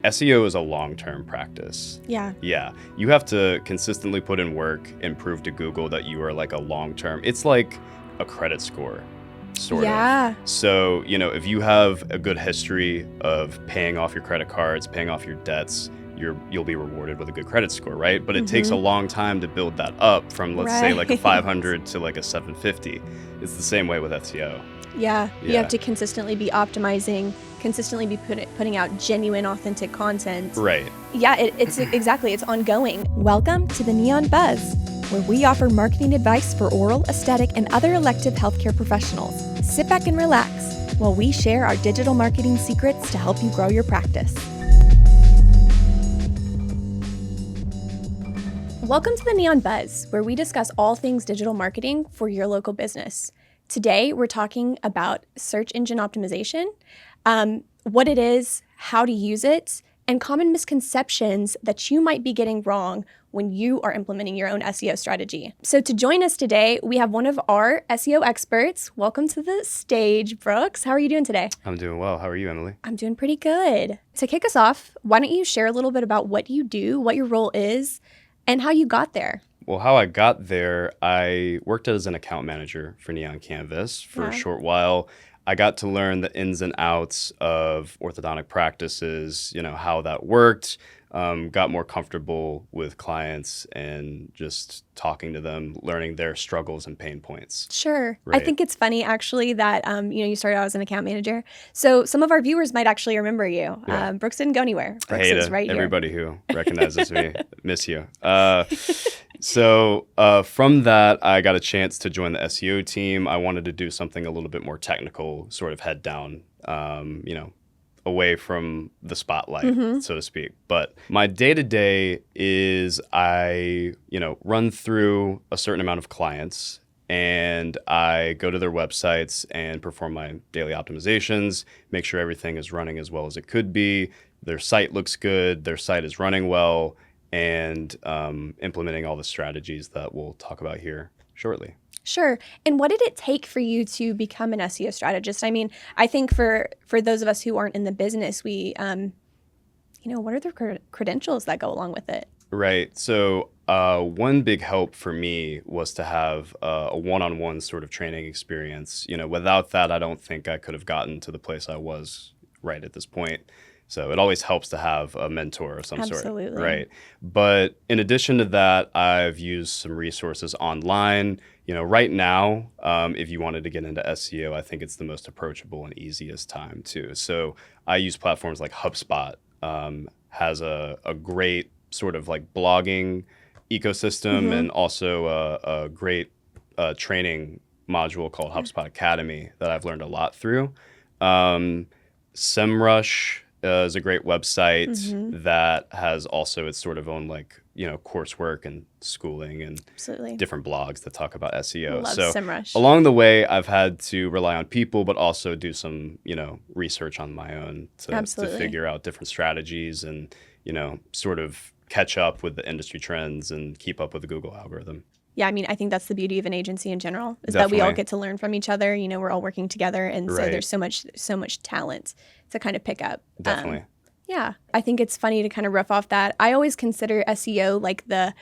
SEO is a long-term practice. Yeah. Yeah. You have to consistently put in work and prove to Google that you are like a long-term. It's like a credit score, sort Yeah. of. So, if you have a good history of paying off your credit cards, paying off your debts, you'll be rewarded with a good credit score, right? But it takes a long time to build that up from, let's say, like a 500 to like a 750. It's the same way with SEO. Yeah. You have to consistently be optimizing, consistently be putting out genuine, authentic content. Right. Yeah, it's exactly. It's ongoing. Welcome to the Neon Buzz, where we offer marketing advice for oral, aesthetic, and other elective healthcare professionals. Sit back and relax while we share our digital marketing secrets to help you grow your practice. Welcome to the Neon Buzz, where we discuss all things digital marketing for your local business. Today, we're talking about search engine optimization, what it is, how to use it, and common misconceptions that you might be getting wrong when you are implementing your own SEO strategy. So to join us today, we have one of our SEO experts. Welcome to the stage, Brooks. How are you doing today? I'm doing well. How are you, Emily? I'm doing pretty good. To kick us off, why don't you share a little bit about what you do, what your role is, and how you got there? Well, how I got there, I worked as an account manager for Neon Canvas for a short while. I got to learn the ins and outs of orthodontic practices, how that worked, got more comfortable with clients and just talking to them, learning their struggles and pain points. Sure. Right. I think it's funny, actually, that, you started out as an account manager. So some of our viewers might actually remember you. Yeah. Brooks didn't go anywhere. Brooks Hey is to right here. everybody who recognizes me. Miss you. So from that, I got a chance to join the SEO team. I wanted to do something a little bit more technical, sort of head down, away from the spotlight, so to speak. But my day-to-day is I, run through a certain amount of clients and I go to their websites and perform my daily optimizations, make sure everything is running as well as it could be. Their site looks good, their site is running well, and implementing all the strategies that we'll talk about here shortly. Sure. And what did it take for you to become an SEO strategist? I mean, I think for those of us who aren't in the business, we, what are the credentials that go along with it? Right. So one big help for me was to have a one-on-one sort of training experience. Without that, I don't think I could have gotten to the place I was right at this point. So it always helps to have a mentor of some sort. Absolutely. Right. But in addition to that, I've used some resources online. Right now, if you wanted to get into SEO, I think it's the most approachable and easiest time too. So I use platforms like HubSpot, has a great sort of like blogging ecosystem and also a great training module called HubSpot Academy that I've learned a lot through. SEMrush is a great website that has also its sort of own coursework and schooling and different blogs that talk about SEO. Love so SEMrush. Along the way, I've had to rely on people, but also do some, research on my own to figure out different strategies and, sort of catch up with the industry trends and keep up with the Google algorithm. Yeah, I mean, I think that's the beauty of an agency in general, is Definitely. that we all get to learn from each other. We're all working together, and so Right. there's so much talent to kind of pick up. Definitely. Yeah, I think it's funny to kind of riff off that. I always consider SEO like the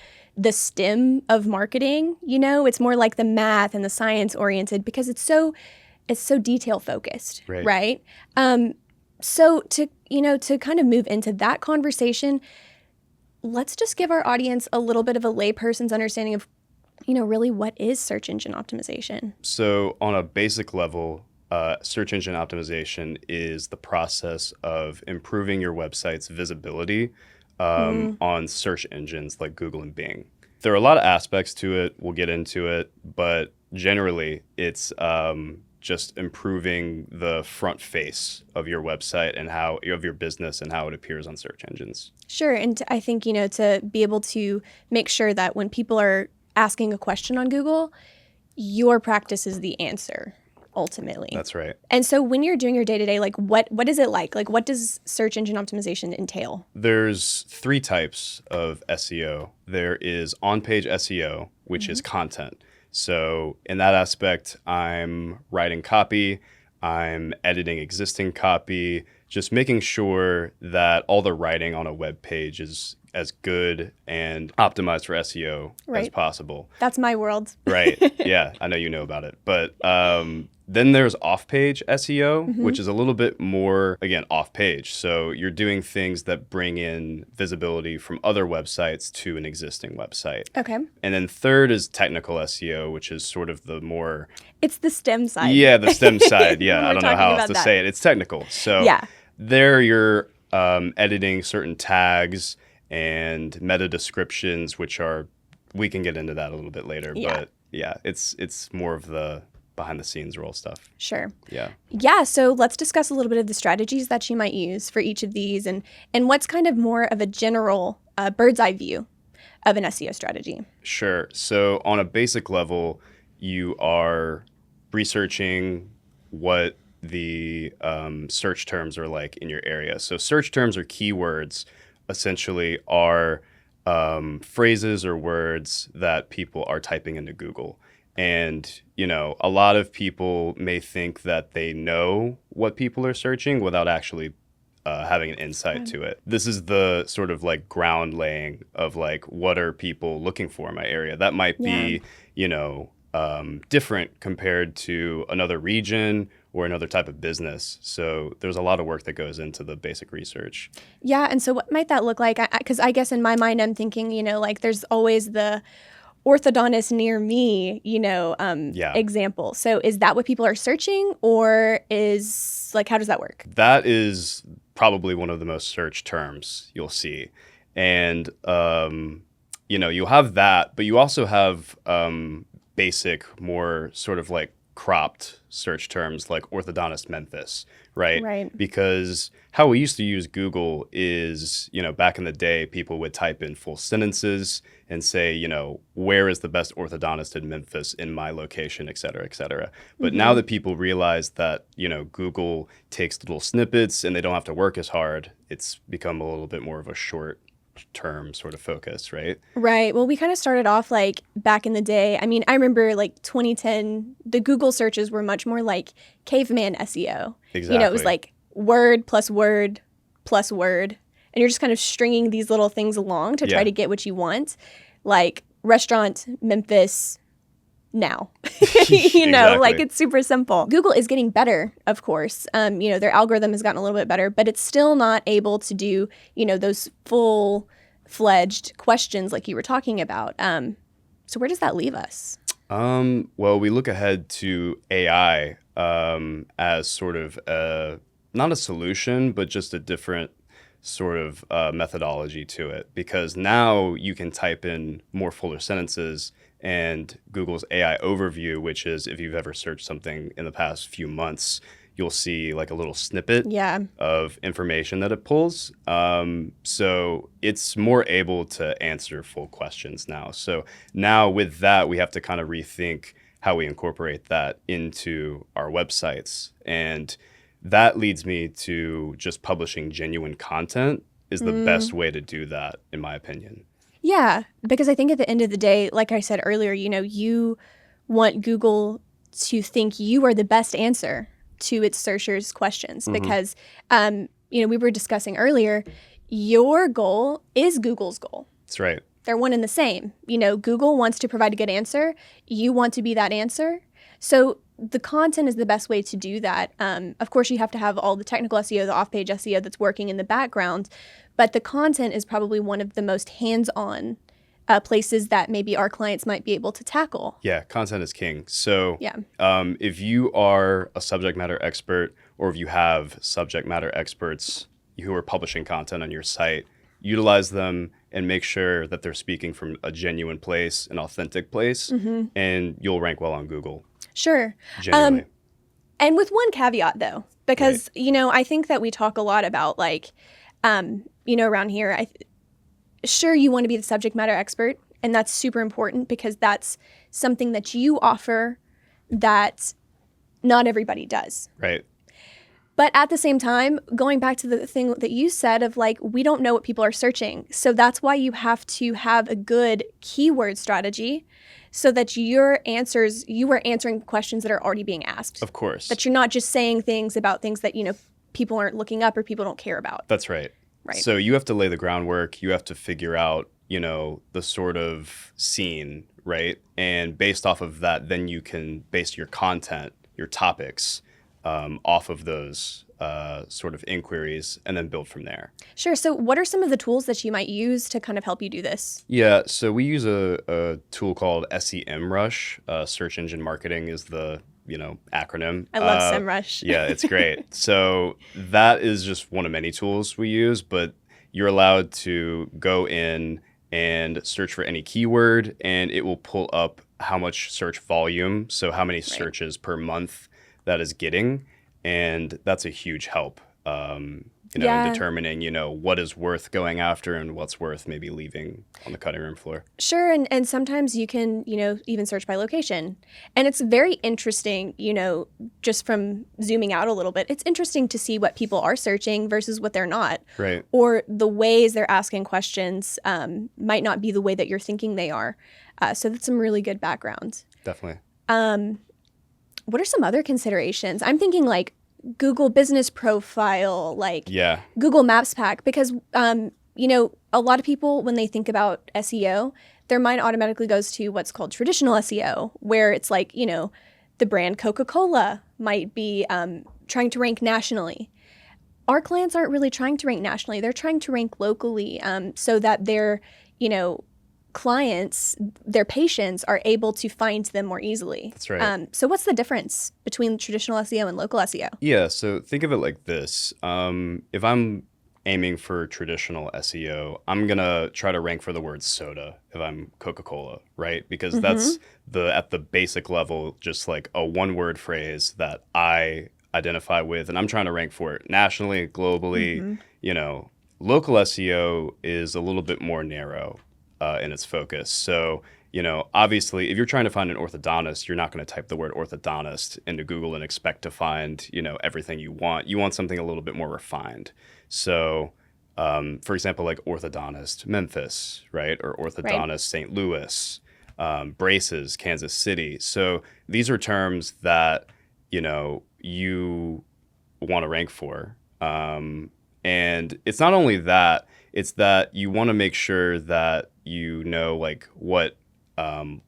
STEM of marketing. It's more like the math and the science oriented because it's so detail focused, right? So to kind of move into that conversation, let's just give our audience a little bit of a layperson's understanding of really what is search engine optimization. So on a basic level, search engine optimization is the process of improving your website's visibility on search engines like Google and Bing. There are a lot of aspects to it. We'll get into it, but generally it's just improving the front face of your website and of your business and how it appears on search engines. Sure. And I think, to be able to make sure that when people are asking a question on Google, your practice is the answer, ultimately. That's right. And so when you're doing your day-to-day, what is it like? Like, what does search engine optimization entail? There's 3 types of SEO. There is on-page SEO, which is content. So in that aspect, I'm writing copy, I'm editing existing copy, just making sure that all the writing on a web page is as good and optimized for SEO as Right. possible. That's my world. Right. Yeah, I know you know about it. But then there's off-page SEO, which is a little bit more, again, off-page. So you're doing things that bring in visibility from other websites to an existing website. Okay. And then third is technical SEO, which is sort of the more... It's the STEM side. Yeah, the STEM side. When Yeah, I we're don't know how talking else about to that. say it. It's technical. So Yeah. there you're editing certain tags and meta descriptions, which are... We can get into that a little bit later. Yeah. But yeah, it's more of the behind the scenes role stuff. Sure. Yeah. Yeah, so let's discuss a little bit of the strategies that you might use for each of these and what's kind of more of a general bird's eye view of an SEO strategy. Sure. So on a basic level, you are researching what the search terms are like in your area. So search terms or keywords essentially are phrases or words that people are typing into Google. And, a lot of people may think that they know what people are searching without actually having an insight to it. This is the sort of like ground laying of like, what are people looking for in my area? That might be, different compared to another region or another type of business. So there's a lot of work that goes into the basic research. Yeah, and so what might that look like? Because I guess in my mind I'm thinking, like there's always the orthodontist near me, example. So is that what people are searching, or is like, how does that work? That is probably one of the most searched terms you'll see. And, you'll have that, but you also have basic, more sort of like cropped search terms like orthodontist Memphis, right? Right. Because how we used to use Google is, back in the day, people would type in full sentences and say, where is the best orthodontist in Memphis in my location, et cetera, et cetera. But now that people realize that, Google takes little snippets and they don't have to work as hard, it's become a little bit more of a short term sort of focus, right? Right. Well, we kind of started off like back in the day. I mean, I remember like 2010, the Google searches were much more like caveman SEO. Exactly. It was like word plus word plus word. And you're just kind of stringing these little things along to try to get what you want. Like restaurant, Memphis, now. Like it's super simple. Google is getting better, of course. Their algorithm has gotten a little bit better, but it's still not able to do, those full-fledged questions like you were talking about. So where does that leave us? Well, we look ahead to AI as sort of not a solution, but just a different sort of methodology to it. Because now you can type in more fuller sentences, and Google's AI overview, which is if you've ever searched something in the past few months, you'll see like a little snippet of information that it pulls. So it's more able to answer full questions now. So now with that, we have to kind of rethink how we incorporate that into our websites. And that leads me to just publishing genuine content is the best way to do that, in my opinion. Yeah, because I think at the end of the day, like I said earlier, you want Google to think you are the best answer to its searchers' questions because, we were discussing earlier, your goal is Google's goal. That's right. They're one and the same. Google wants to provide a good answer. You want to be that answer. So the content is the best way to do that. Of course, you have to have all the technical SEO, the off-page SEO that's working in the background, but the content is probably one of the most hands-on places that maybe our clients might be able to tackle. Yeah, content is king. So if you are a subject matter expert, or if you have subject matter experts who are publishing content on your site, utilize them and make sure that they're speaking from a genuine place, an authentic place, and you'll rank well on Google. Sure. Genuinely. And with one caveat, though, because, I think that we talk a lot about, like, around here, sure, you want to be the subject matter expert, and that's super important because that's something that you offer that not everybody does. Right. But at the same time, going back to the thing that you said of like, we don't know what people are searching. So that's why you have to have a good keyword strategy so that you are answering questions that are already being asked. Of course. That you're not just saying things about things that, people aren't looking up or people don't care about. That's right. Right. So you have to lay the groundwork. You have to figure out, the sort of scene, right? And based off of that, then you can base your content, your topics, off of those sort of inquiries and then build from there. Sure. So what are some of the tools that you might use to kind of help you do this? Yeah, so we use a tool called SEMrush. Search engine marketing is the acronym. I love SEMrush. Yeah, it's great. So that is just one of many tools we use, but you're allowed to go in and search for any keyword, and it will pull up how much search volume, so how many searches per month that is getting, and that's a huge help. In determining, what is worth going after and what's worth maybe leaving on the cutting room floor. Sure. And sometimes you can, even search by location. And it's very interesting, just from zooming out a little bit, it's interesting to see what people are searching versus what they're not. Right. Or the ways they're asking questions might not be the way that you're thinking they are. So that's some really good background. Definitely. What are some other considerations? I'm thinking like Google Business Profile, Google Maps Pack, because, a lot of people, when they think about SEO, their mind automatically goes to what's called traditional SEO, where it's like, the brand Coca-Cola might be trying to rank nationally. Our clients aren't really trying to rank nationally. They're trying to rank locally so that their, clients, their patients are able to find them more easily. That's right. So what's the difference between traditional SEO and local SEO? Yeah, so think of it like this. If I'm aiming for traditional SEO, I'm going to try to rank for the word soda if I'm Coca-Cola, right? Because that's at the basic level, just like a one-word phrase that I identify with, and I'm trying to rank for it nationally, globally. Local SEO is a little bit more narrow in its focus. So, obviously, if you're trying to find an orthodontist, you're not going to type the word orthodontist into Google and expect to find, everything you want. You want something a little bit more refined. So, for example, like orthodontist Memphis, right? Or orthodontist St. Louis, braces, Kansas City. So these are terms that, you want to rank for. And it's not only that, it's that you want to make sure that what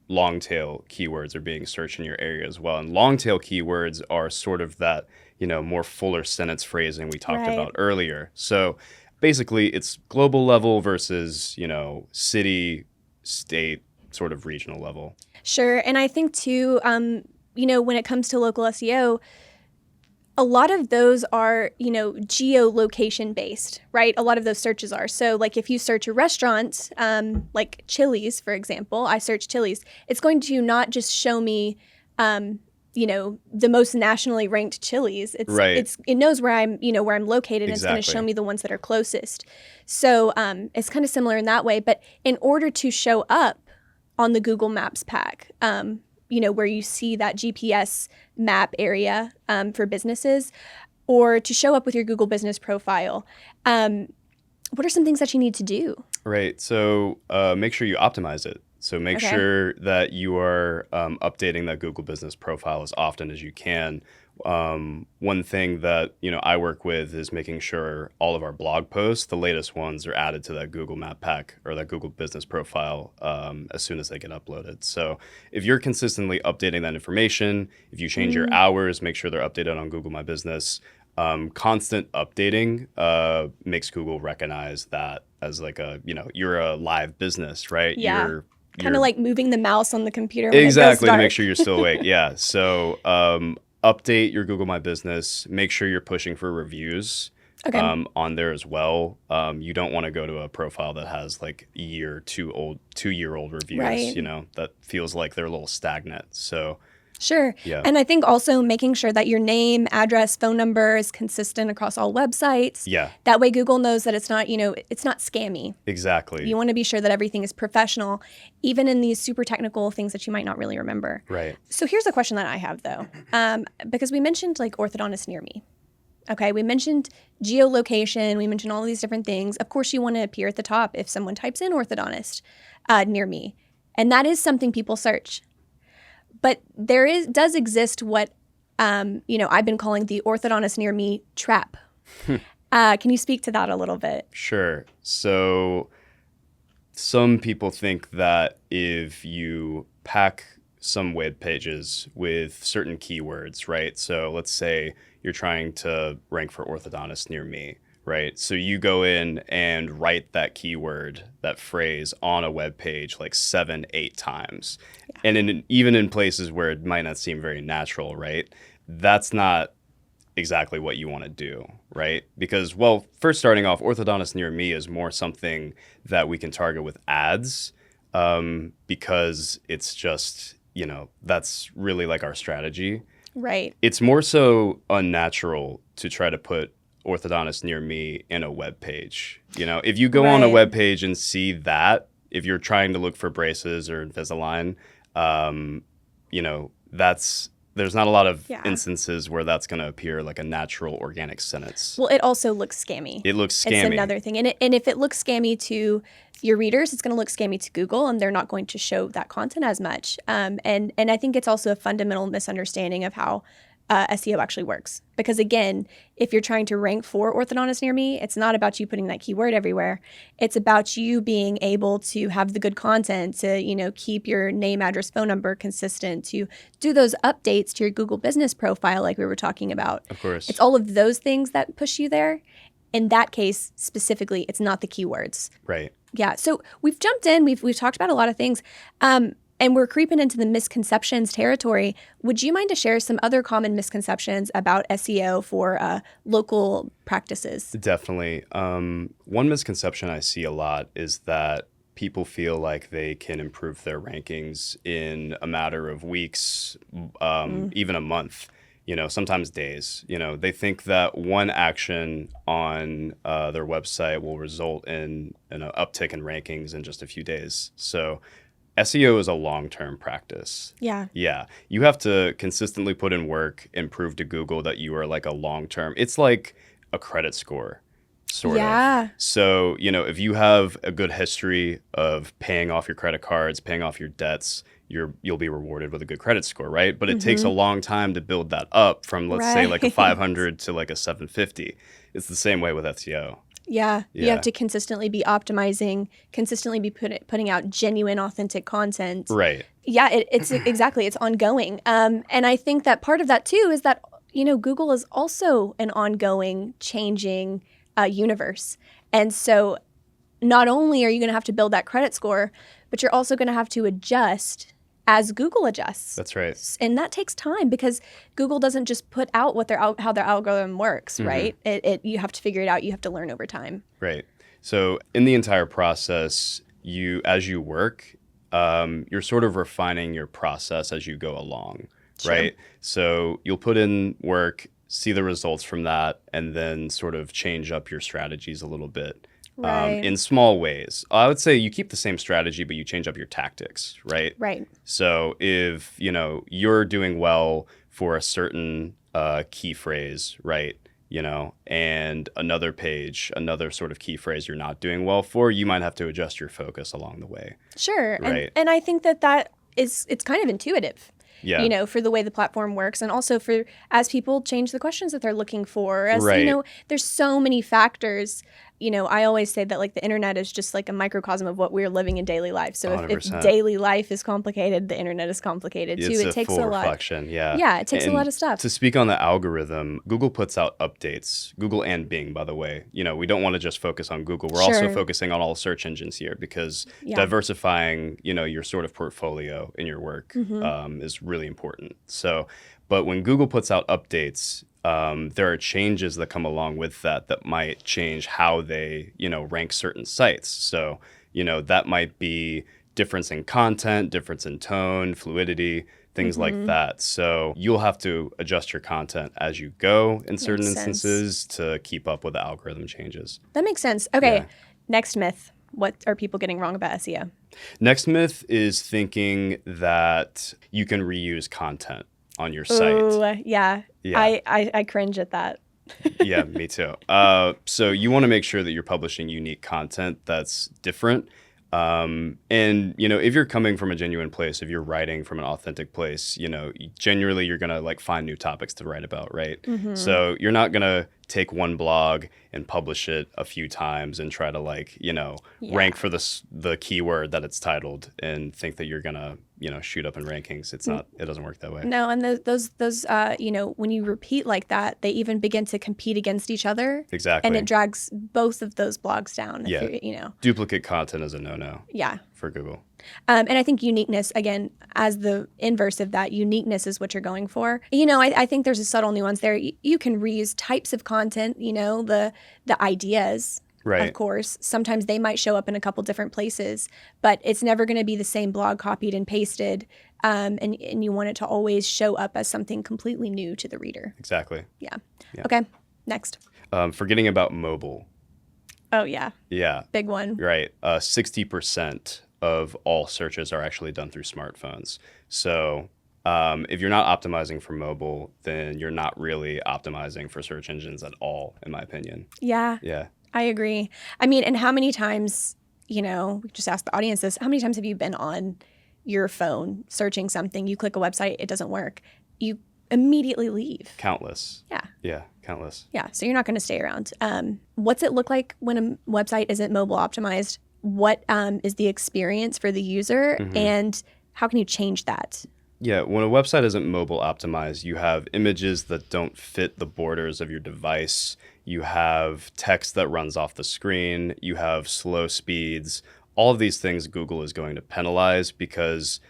long tail keywords are being searched in your area as well. And long tail keywords are sort of that, more fuller sentence phrasing we talked about earlier. So basically it's global level versus, city, state, sort of regional level. Sure. And I think too, when it comes to local SEO, a lot of those are, geolocation based, right? A lot of those searches are. So like if you search a restaurant, like Chili's, for example, I search Chili's, it's going to not just show me, the most nationally ranked Chili's. It knows where I'm, where I'm located, and it's going to show me the ones that are closest. So it's kind of similar in that way. But in order to show up on the Google Maps pack, where you see that GPS map area for businesses, or to show up with your Google Business Profile, what are some things that you need to do? Right. So make sure you optimize it. So make sure that you are updating that Google Business Profile as often as you can. One thing that I work with is making sure all of our blog posts, the latest ones, are added to that Google Map Pack or that Google Business Profile as soon as they get uploaded. So if you're consistently updating that information, if you change your hours, make sure they're updated on Google My Business. Constant updating makes Google recognize that as like you're a live business, right? Yeah. You're kind of like moving the mouse on the computer when exactly it goes dark. To make sure you're still awake. Yeah. So update your Google My Business. Make sure you're pushing for reviews on there as well. You don't want to go to a profile that has like 2-year-old reviews. Right. That feels like they're a little stagnant. So. Sure. Yeah. And I think also making sure that your name, address, phone number is consistent across all websites. Yeah. That way Google knows that it's not, it's not scammy. Exactly. You want to be sure that everything is professional, even in these super technical things that you might not really remember. Right. So here's a question that I have though, because we mentioned like orthodontist near me. Okay. We mentioned geolocation. We mentioned all these different things. Of course, you want to appear at the top if someone types in orthodontist near me. And that is something people search. But does exist what, I've been calling the orthodontist near me trap. Can you speak to that a little bit? Sure. So some people think that if you pack some web pages with certain keywords, right? So let's say you're trying to rank for orthodontist near me, right? So you go in and write that keyword, that phrase on a web page like 7, 8 times. And even in places where it might not seem very natural, right? That's not exactly what you want to do, right? Because, well, first starting off, orthodontist near me is more something that we can target with ads, because it's just, that's really like our strategy. Right. It's more so unnatural to try to put orthodontist near me in a web page. If you go on a web page and see that, if you're trying to look for braces or Invisalign, there's not a lot of instances where that's going to appear like a natural organic sentence. Well, it also looks scammy. It looks scammy. It's another thing. And if it looks scammy to your readers, it's going to look scammy to Google, and they're not going to show that content as much. And I think it's also a fundamental misunderstanding of how SEO actually works. Because again, if you're trying to rank for orthodontist near me, it's not about you putting that keyword everywhere. It's about you being able to have the good content, to keep your name, address, phone number consistent, to do those updates to your Google business profile like we were talking about. Of course. It's all of those things that push you there. In that case, specifically, it's not the keywords. Right. Yeah. So we've jumped in. We've talked about a lot of things. And we're creeping into the misconceptions territory. Would you mind to share some other common misconceptions about SEO for local practices? Definitely. One misconception I see a lot is that people feel like they can improve their rankings in a matter of weeks, even a month, sometimes days. They think that one action on their website will result in an uptick in rankings in just a few days. So SEO is a long-term practice. Yeah. Yeah. You have to consistently put in work and prove to Google that you are like a long-term. It's like a credit score, sort of. So, if you have a good history of paying off your credit cards, paying off your debts, you'll be rewarded with a good credit score, right? But it takes a long time to build that up from, let's say, like a 500 to like a 750. It's the same way with SEO. Yeah, you have to consistently be optimizing, consistently be putting out genuine, authentic content. Right. Yeah, it's exactly. It's ongoing. And I think that part of that, too, is that, Google is also an ongoing, changing universe. And so not only are you going to have to build that credit score, but you're also going to have to adjust as Google adjusts. That's right. And that takes time because Google doesn't just put out how their algorithm works, right? You have to figure it out. You have to learn over time. Right. So in the entire process, as you work, you're sort of refining your process as you go along, right? So you'll put in work, see the results from that, and then sort of change up your strategies a little bit. In small ways. I would say you keep the same strategy, but you change up your tactics, right? Right. So if, you're doing well for a certain key phrase, right, and another page, another sort of key phrase you're not doing well for, you might have to adjust your focus along the way. Sure. Right. And I think it's kind of intuitive. Yeah. For the way the platform works, and also as people change the questions that they're looking for, there's so many factors. I always say that like the internet is just like a microcosm of what we're living in daily life. So if daily life is complicated, the internet is complicated too. It takes a lot. Reflection, yeah. Yeah, it takes a lot of stuff. To speak on the algorithm, Google puts out updates. Google and Bing, by the way. We don't want to just focus on Google. We're also focusing on all search engines here because diversifying, your sort of portfolio in your work is really important. So, but when Google puts out updates, there are changes that come along with that might change how they, rank certain sites. So, that might be difference in content, difference in tone, fluidity, things like that. So you'll have to adjust your content as you go in certain instances to keep up with the algorithm changes. That makes sense. Okay, next myth. What are people getting wrong about SEO? Next myth is thinking that you can reuse content on your site. Oh, yeah. I cringe at that. Yeah, me too. So you want to make sure that you're publishing unique content that's different. And, if you're coming from a genuine place, if you're writing from an authentic place, generally you're going to like find new topics to write about, right? So you're not going to take one blog and publish it a few times and try to rank for the keyword that it's titled and think that you're gonna shoot up in rankings. It's not. It doesn't work that way. No, and those when you repeat like that, they even begin to compete against each other. Exactly. And it drags both of those blogs down. Yeah. Duplicate content is a no-no. Yeah. For Google. And I think uniqueness, again, as the inverse of that, uniqueness is what you're going for. I think there's a subtle nuance there. You can reuse types of content, the ideas. Right. Of course, sometimes they might show up in a couple different places, but it's never going to be the same blog copied and pasted. And you want it to always show up as something completely new to the reader. Exactly. Yeah. Okay. Next. Forgetting about mobile. Oh, yeah. Yeah. Big one. Right. 60% of all searches are actually done through smartphones. So if you're not optimizing for mobile, then you're not really optimizing for search engines at all, in my opinion. Yeah. Yeah. I agree. I mean, and how many times, we just ask the audience this, how many times have you been on your phone searching something, you click a website, it doesn't work, you immediately leave? Countless. Yeah. Yeah, countless. Yeah, so you're not going to stay around. What's it look like when a website isn't mobile optimized? What is the experience for the user, and how can you change that? Yeah, when a website isn't mobile optimized, you have images that don't fit the borders of your device. You have text that runs off the screen. You have slow speeds. All of these things Google is going to penalize because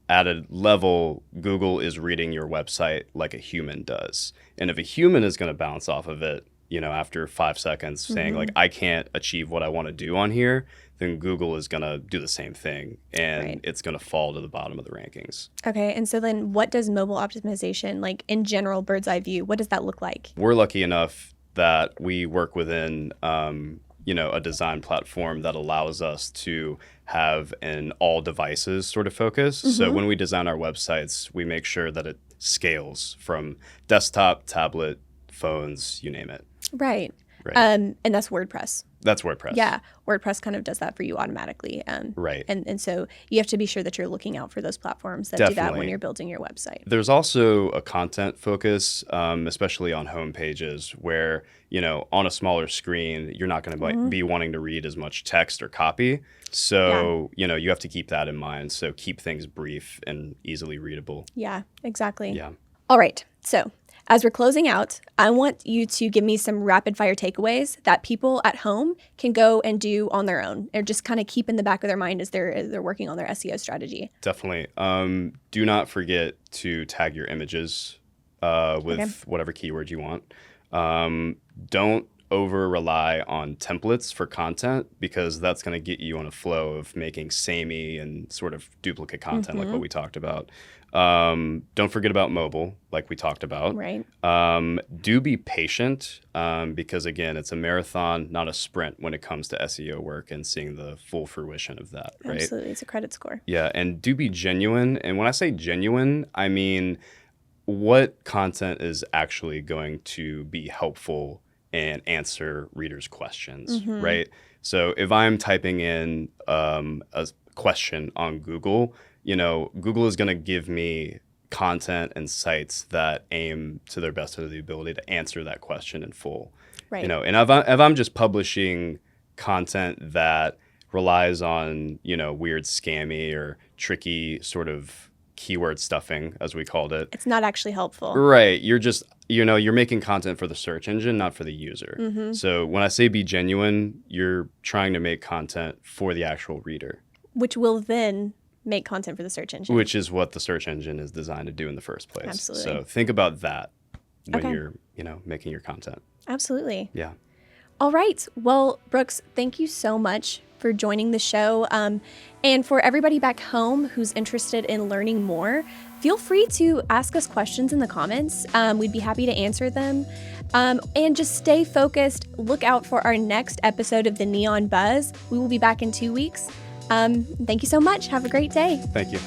at a level, Google is reading your website like a human does. And if a human is going to bounce off of it, after 5 seconds saying I can't achieve what I want to do on here, then Google is going to do the same thing, and it's going to fall to the bottom of the rankings. Okay, and so then what does mobile optimization, in general, bird's eye view, what does that look like? We're lucky enough that we work within, a design platform that allows us to have an all devices sort of focus. So when we design our websites, we make sure that it scales from desktop, tablet, phones, you name it. Right. And that's WordPress. That's WordPress. Yeah. WordPress kind of does that for you automatically. Right. And so you have to be sure that you're looking out for those platforms that do that when you're building your website. There's also a content focus, especially on home pages where, on a smaller screen, you're not going to be wanting to read as much text or copy. So, you have to keep that in mind. So keep things brief and easily readable. Yeah, exactly. Yeah. All right. So as we're closing out, I want you to give me some rapid fire takeaways that people at home can go and do on their own, or just kind of keep in the back of their mind as they're working on their SEO strategy. Definitely. Do not forget to tag your images with whatever keyword you want. Don't over rely on templates for content, because that's going to get you on a flow of making samey and sort of duplicate content like what we talked about. Don't forget about mobile, like we talked about. Right. Do be patient, because again, it's a marathon, not a sprint when it comes to SEO work and seeing the full fruition of that. Right. Absolutely. It's a credit score. Yeah. And do be genuine. And when I say genuine, I mean what content is actually going to be helpful and answer readers' questions, right? So if I'm typing in a question on Google, Google is going to give me content and sites that aim to their best of the ability to answer that question in full. Right. And if I'm just publishing content that relies on, weird scammy or tricky sort of keyword stuffing, as we called it, it's not actually helpful. Right. You're just, you're making content for the search engine, not for the user. So when I say be genuine, you're trying to make content for the actual reader. Which will then make content for the search engine. Which is what the search engine is designed to do in the first place. Absolutely. So think about that when you're, making your content. Absolutely. Yeah. All right. Well, Brooks, thank you so much for joining the show. And for everybody back home who's interested in learning more, feel free to ask us questions in the comments. We'd be happy to answer them. And just stay focused. Look out for our next episode of the Neon Buzz. We will be back in 2 weeks. Thank you so much. Have a great day. Thank you.